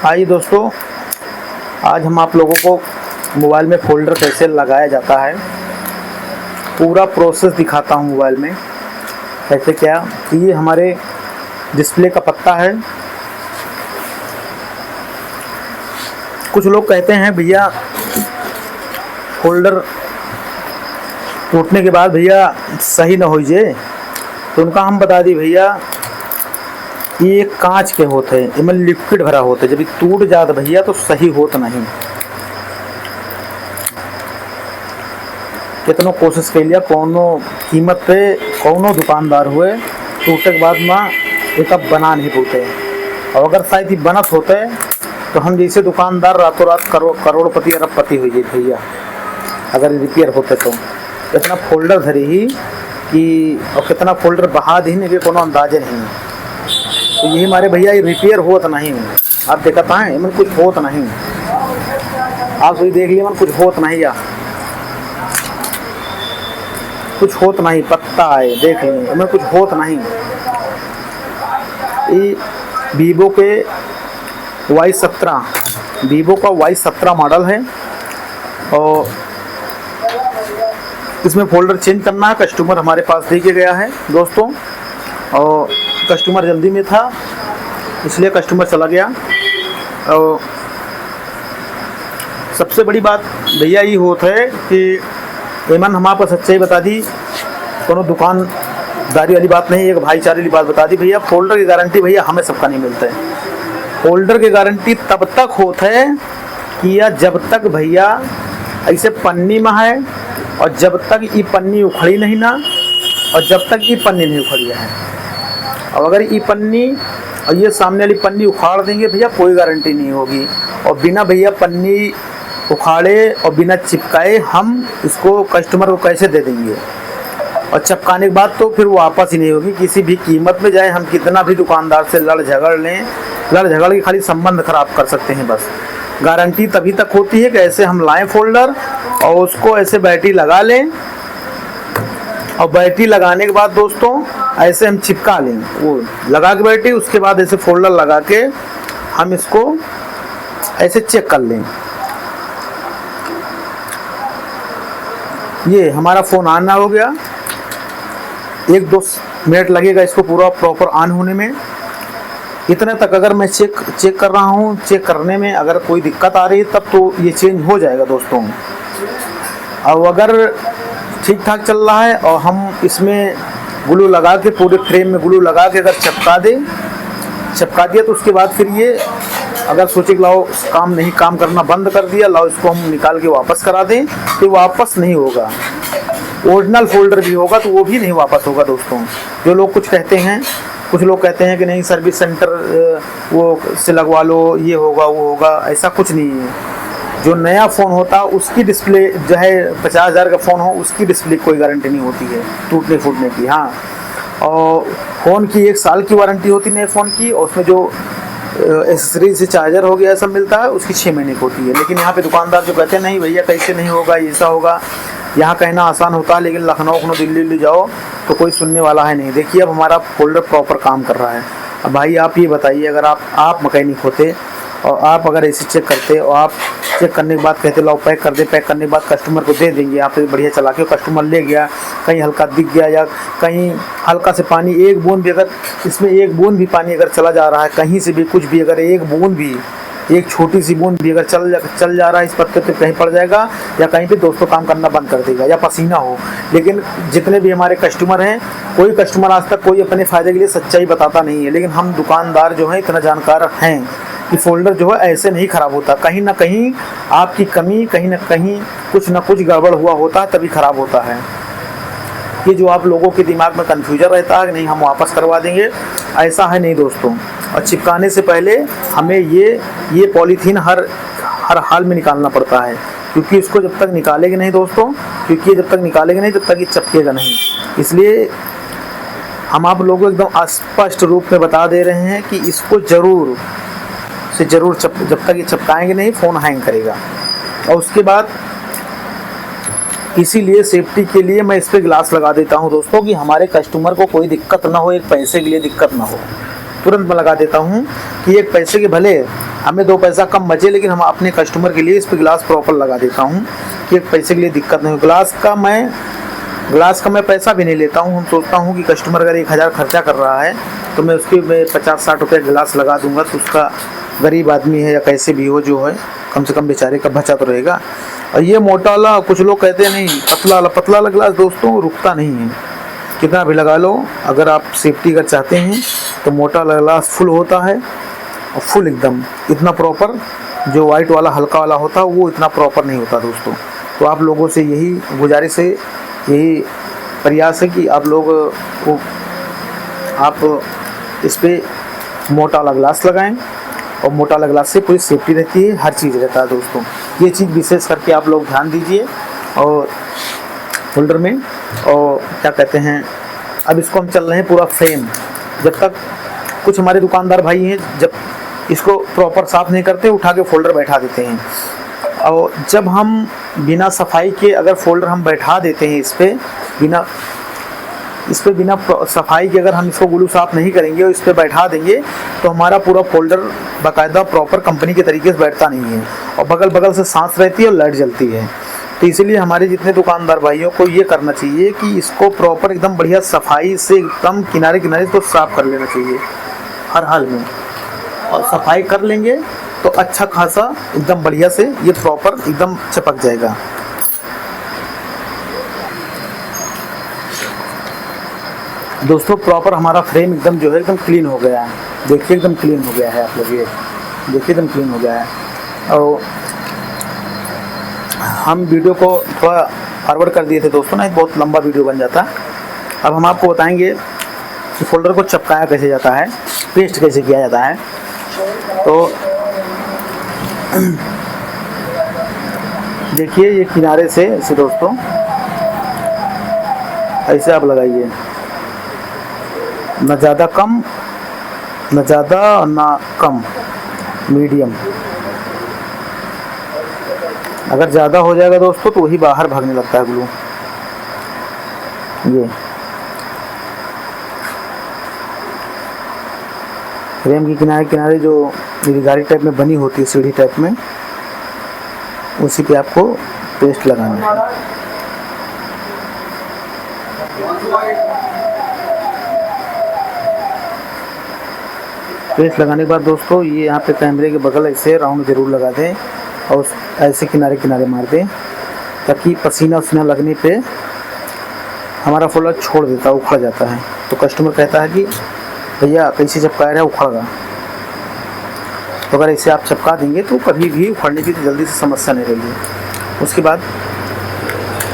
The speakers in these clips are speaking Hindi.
आइए दोस्तों, आज हम आप लोगों को मोबाइल में फ़ोल्डर कैसे लगाया जाता है पूरा प्रोसेस दिखाता हूं। मोबाइल में कैसे क्या, ये हमारे डिस्प्ले का पत्ता है। कुछ लोग कहते हैं भैया फ़ोल्डर टूटने के बाद भैया सही ना हो जाए, तो उनका हम बता दी भैया ये कांच के होते हैं, इनमें लिक्विड भरा होता है। जब ये टूट जाता भैया तो सही होता नहीं। कितनों कोशिश कर लिया, कोनो कीमत पे कोनो दुकानदार हुए टूटने के बाद में एक अब बना नहीं पाते। और अगर शायद ये बनत होते तो हम जैसे दुकानदार रातों रात करोड़पति अरबपति हो जाए भैया, अगर रिपेयर होते तो। इतना फोल्डर धरी ही कि और कितना फोल्डर बहा दी नहीं, कोनो अंदाजे नहीं। तो यही हमारे भैया ये रिपेयर होता नहीं। आप देखता है इमन कुछ होता नहीं, आप वही देख लिया मन कुछ होता नहीं, या कुछ होता नहीं। पत्ता है देख लें, इमन कुछ होता नहीं। ये वीवो के Y17, वीवो का Y17 मॉडल है और इसमें फोल्डर चेंज करना है। कस्टमर हमारे पास दे के गया है दोस्तों, और कस्टमर जल्दी में था इसलिए कस्टमर चला गया। और सबसे बड़ी बात भैया ये होता है कि एमन हमारे पास सच्चाई बता दी, कोनो दुकानदारी वाली बात नहीं, एक भाईचारे वाली बात बता दी। भैया फोल्डर की गारंटी भैया हमें सबका नहीं मिलता है। फोल्डर की गारंटी तब तक होता है कि या जब तक भैया ऐसे पन्नी में है और जब तक ये पन्नी उखड़ी नहीं ना, और जब तक ये पन्नी नहीं उखड़ी है। और अगर ये पन्नी और ये सामने वाली पन्नी उखाड़ देंगे भैया कोई गारंटी नहीं होगी। और बिना भैया पन्नी उखाड़े और बिना चिपकाए हम इसको कस्टमर को कैसे दे देंगे। और चिपकाने के बाद तो फिर वापस ही नहीं होगी किसी भी कीमत में, जाए हम कितना भी दुकानदार से लड़ झगड़ लें, लड़ झगड़ के खाली संबंध खराब कर सकते हैं बस। गारंटी तभी तक होती है कि ऐसे हम लाएं फोल्डर और उसको ऐसे बैटरी लगा लें, और बैटरी लगाने के बाद दोस्तों ऐसे हम चिपका लें, वो लगा के बैटरी, उसके बाद ऐसे फोल्डर लगा के हम इसको ऐसे चेक कर लें। ये हमारा फ़ोन ऑन हो गया, 1-2 मिनट लगेगा इसको पूरा प्रॉपर ऑन होने में। इतने तक अगर मैं चेक कर रहा हूँ, चेक करने में अगर कोई दिक्कत आ रही है तब तो ये चेंज हो जाएगा दोस्तों। और अगर ठीक ठाक चल रहा है और हम इसमें ग्लू लगा के पूरे फ्रेम में ग्लू लगा के अगर चिपका दिया तो उसके बाद फिर ये अगर सोचे कि लाओ काम करना बंद कर दिया, लाओ इसको हम निकाल के वापस करा दें, तो वापस नहीं होगा। ओरिजिनल फोल्डर भी होगा तो वो भी नहीं वापस होगा दोस्तों। जो लोग कुछ लोग कहते हैं कि नहीं सर्विस सेंटर वो से लगवा लो, ये होगा वो होगा, ऐसा कुछ नहीं है। जो नया फ़ोन होता उसकी डिस्प्ले जो है 50,000 का फ़ोन हो उसकी डिस्प्ले कोई गारंटी नहीं होती है टूटने फूटने की। हाँ, और फ़ोन की 1 साल की वारंटी होती है नए फ़ोन की, और उसमें जो एक्सेसरीज से चार्जर हो गया सब मिलता है उसकी 6 महीने की होती है। लेकिन यहाँ पे दुकानदार जो कहते हैं नहीं भैया कैसे नहीं होगा, ऐसा होगा, यहाँ कहना आसान होता है लेकिन लखनऊ दिल्ली जाओ तो कोई सुनने वाला है नहीं। देखिए अब हमारा फोल्डर प्रॉपर काम कर रहा है। अब भाई आप ये बताइए, अगर आप मैकेनिक होते और आप अगर ऐसे चेक करते और आप चेक करने के बाद कहते लो पैक कर दे, पैक करने के बाद कस्टमर को दे देंगे, आप बढ़िया चला के कस्टमर ले गया, कहीं हल्का दिख गया या कहीं हल्का से पानी एक बूंद भी, अगर इसमें एक बूंद भी पानी अगर चला जा रहा है कहीं से भी कुछ भी, अगर एक बूंद भी, एक छोटी सी बूंद भी अगर चल जा रहा है इस पत्ते पे कहीं पड़ जाएगा या कहीं पे दोस्तों काम करना बंद कर देगा या पसीना हो। लेकिन जितने भी हमारे कस्टमर हैं, कोई कस्टमर आज तक कोई अपने फ़ायदे के लिए सच्चाई बताता नहीं है। लेकिन हम दुकानदार जो हैं इतना जानकार हैं कि फोल्डर जो है ऐसे नहीं ख़राब होता, कहीं ना कहीं आपकी कमी, कहीं ना कहीं कुछ ना कुछ गड़बड़ हुआ होता है तभी ख़राब होता है। ये जो आप लोगों के दिमाग में कन्फ्यूजन रहता है कि नहीं हम वापस करवा देंगे, ऐसा है नहीं दोस्तों। और चिपकाने से पहले हमें ये पॉलीथीन हर हाल में निकालना पड़ता है, क्योंकि इसको जब तक निकालेंगे नहीं दोस्तों, क्योंकि जब तक निकालेंगे नहीं तब तक ये चिपकेगा नहीं। इसलिए हम आप लोगों को एकदम स्पष्ट रूप में बता दे रहे हैं कि इसको ज़रूर जब तक ये चिपकाएंगे नहीं फ़ोन हैंग करेगा। और उसके बाद इसीलिए सेफ्टी के लिए मैं इस पर ग्लास लगा देता हूं दोस्तों, कि हमारे कस्टमर को कोई दिक्कत ना हो, एक पैसे के लिए दिक्कत ना हो। तुरंत मैं लगा देता हूं कि एक पैसे के भले हमें 2 पैसा कम बचे, लेकिन हम अपने कस्टमर के लिए इस पर ग्लास प्रॉपर लगा देता हूँ कि एक पैसे के लिए दिक्कत नहीं हो। ग्लास का मैं पैसा भी नहीं लेता हूँ। हम सोचता हूँ कि कस्टमर अगर 1000 खर्चा कर रहा है तो मैं उसके 50-60 रुपये गिलास लगा दूंगा, तो उसका गरीब आदमी है या कैसे भी हो जो है कम से कम बेचारे का बचा तो रहेगा। और ये मोटा वाला, कुछ लोग कहते हैं नहीं पतला वाला गिलास दोस्तों रुकता नहीं है, कितना भी लगा लो। अगर आप सेफ्टी अगर चाहते हैं तो मोटा वाला गिलास फुल होता है, और फुल एकदम इतना प्रॉपर। जो वाइट वाला हल्का वाला होता है वो इतना प्रॉपर नहीं होता दोस्तों। तो आप लोगों से यही गुजारिश है, यही प्रयास है कि आप लोग आप इस पर मोटा वाला ग्लास लगाएं, और मोटा वाला ग्लास से पूरी सेफ्टी रहती है, हर चीज़ रहता है दोस्तों। ये चीज़ विशेष करके आप लोग ध्यान दीजिए। और होल्डर में, और क्या कहते हैं, अब इसको हम चल रहे हैं पूरा फ्रेम। जब तक कुछ हमारे दुकानदार भाई हैं जब इसको प्रॉपर साफ़ नहीं करते, उठा के फोल्डर बैठा देते हैं। और जब हम बिना सफाई के अगर फोल्डर हम बैठा देते हैं इस पर बिना सफाई के अगर हम इसको ग्लू साफ नहीं करेंगे और इस पर बैठा देंगे तो हमारा पूरा फोल्डर बाकायदा प्रॉपर कंपनी के तरीके से बैठता नहीं है, और बगल बगल से सांस रहती है और लाइट जलती है। तो इसीलिए हमारे जितने दुकानदार भाइयों को ये करना चाहिए कि इसको प्रॉपर एकदम बढ़िया सफाई से एकदम किनारे इसको साफ कर लेना चाहिए हर हाल में। और सफाई कर लेंगे तो अच्छा खासा एकदम बढ़िया से ये प्रॉपर एकदम चिपक जाएगा। दोस्तों प्रॉपर हमारा फ्रेम एकदम जो है एकदम क्लीन हो गया है। देखिए एकदम क्लीन हो गया है, आप लोग ये देखिए एकदम क्लीन हो गया है। और हम वीडियो को थोड़ा फॉरवर्ड कर दिए थे दोस्तों ना, बहुत लंबा वीडियो बन जाता। अब हम आपको बताएंगे कि फोल्डर को चिपकाया कैसे जाता है, पेस्ट कैसे किया जाता है। तो देखिए ये किनारे से ऐसे दोस्तों ऐसे आप लगाइए, न ज़्यादा कम, न ज़्यादा और ना कम, मीडियम। अगर ज़्यादा हो जाएगा दोस्तों तो वही बाहर भागने लगता है ग्लू। ये फ्रेम की किनारे जो गाड़ी टाइप में बनी होती है, सीढ़ी टाइप में, उसी पे आपको पेस्ट लगाना है। पेस्ट लगाने के बाद दोस्तों ये यहाँ पे कैमरे के बगल ऐसे राउंड ज़रूर लगा दें, और ऐसे किनारे मार दें, ताकि पसीना उसीना लगने पे हमारा फोल्डर छोड़ देता है, उखड़ जाता है। तो कस्टमर कहता है कि भैया कैसे चिपकाया है, उखड़ गया। तो अगर ऐसे आप चिपका देंगे तो कभी भी उखड़ने की तो जल्दी से समस्या नहीं रहेगी। उसके बाद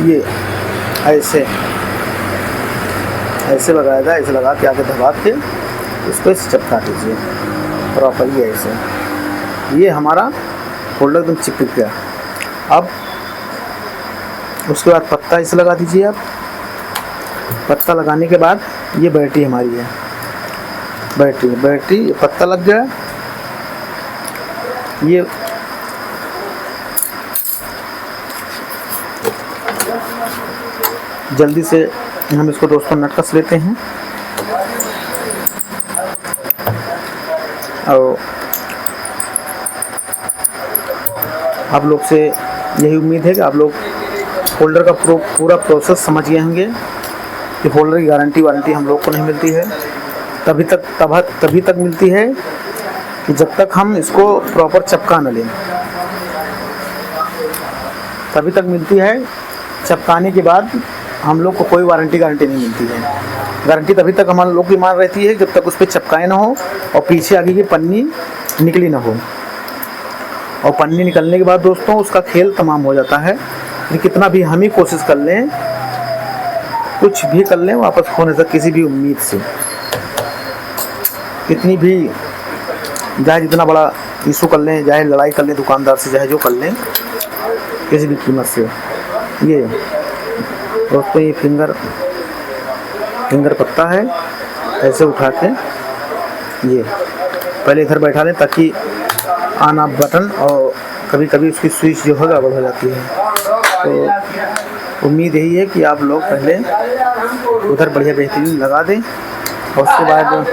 ये ऐसे लगाया था, ऐसे लगा के आगे दबा के इस पर चिपका दीजिए प्रॉपर। ये ऐसे ये हमारा फोल्डर एकदम चिपक गया। अब उसके बाद पत्ता इसे लगा दीजिए आप। पत्ता लगाने के बाद ये बैटरी हमारी है, बैटरी पत्ता लग गया। ये जल्दी से हम इसको दोस्तों नट कस लेते हैं। और आप लोग से यही उम्मीद है कि आप लोग फोल्डर का पूरा प्रोसेस समझ गए होंगे कि फोल्डर की वारंटी हम लोग को नहीं मिलती है, तभी तक मिलती है कि जब तक हम इसको प्रॉपर चिपका न लें, तभी तक मिलती है। चिपकाने के बाद हम लोग को कोई गारंटी नहीं मिलती है। गारंटी तभी तक हमारे लोग की मान रहती है जब तक उस पर चिपकाए ना हो और पीछे आगे की पन्नी निकली ना हो। और पन्नी निकलने के बाद दोस्तों उसका खेल तमाम हो जाता है। कितना भी हम ही कोशिश कर लें, कुछ भी कर लें, वापस होने तक किसी भी उम्मीद से, कितनी भी चाहे जितना बड़ा इशू कर लें, चाहे लड़ाई कर लें दुकानदार से, चाहे जो कर लें, किसी भी कीमत से। ये दोस्तों ये फिंगर पत्ता है, ऐसे उठा के ये पहले इधर बैठा लें ताकि ऑन ऑफ बटन, और कभी कभी उसकी स्विच जो है गड़बड़ हो जाती है। तो उम्मीद यही है कि आप लोग पहले उधर बढ़िया बेहतरीन लगा दें, और उसके बाद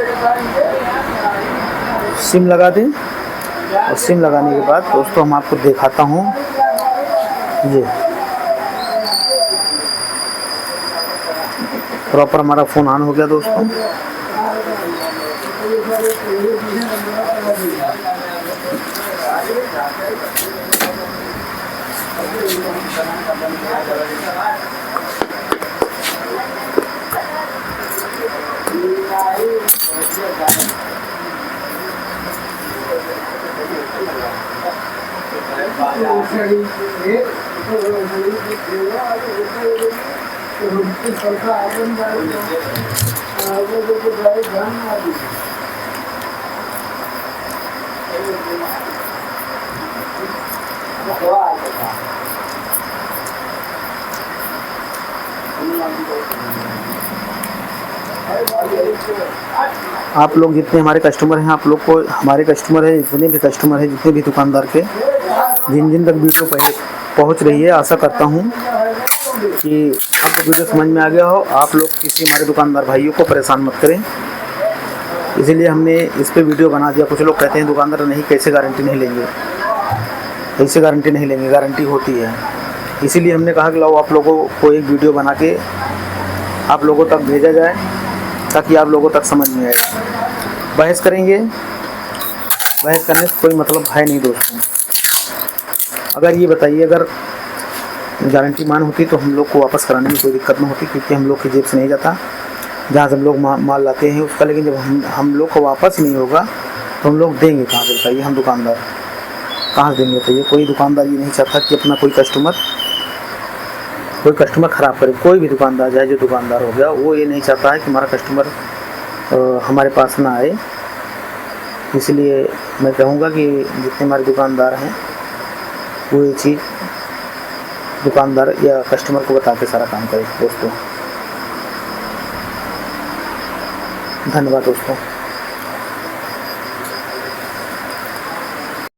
सिम लगा दें, और सिम लगाने के बाद दोस्तों हम आपको दिखाता हूँ। ये प्रॉपर हमारा फ़ोन ऑन हो गया दोस्तों। आप लोग जितने हमारे कस्टमर हैं, आप लोग को हमारे कस्टमर है, जितने भी कस्टमर हैं, जितने भी दुकानदार के जिन जिन तक वीडियो पहुंच रही है, आशा करता हूं कि आपको वीडियो समझ में आ गया हो। आप लोग किसी हमारे दुकानदार भाइयों को परेशान मत करें, इसीलिए हमने इस पे वीडियो बना दिया। कुछ लोग कहते हैं दुकानदार नहीं, कैसे गारंटी नहीं लेंगे, कैसे गारंटी नहीं लेंगे, गारंटी होती है। इसीलिए हमने कहा कि लाओ आप लोगों को एक वीडियो बना के आप लोगों तक भेजा जाए, ताकि आप लोगों तक समझ में आए। बहस करेंगे, बहस करने से कोई मतलब है नहीं दोस्तों। अगर ये बताइए, अगर गारंटी मान होती तो हम लोग को वापस कराने में कोई दिक्कत नहीं होती, क्योंकि हम लोग की जेब से नहीं जाता जहाँ से हम लोग माल लाते हैं उसका। लेकिन जब हम लोग को वापस नहीं होगा तो हम लोग देंगे कहाँ से बताइए? हम दुकानदार कहाँ से देंगे बताइए? कोई दुकानदार ये नहीं चाहता कि अपना कोई कस्टमर ख़राब करे। कोई भी दुकानदार, चाहे जो दुकानदार हो गया, वो ये नहीं चाहता है कि हमारा कस्टमर हमारे पास ना आए। इसलिए मैं कहूँगा कि जितने हमारे दुकानदार हैं वो ये चीज़ दुकानदार या कस्टमर को बता के सारा काम करें दोस्तों। धन्यवाद दोस्तों।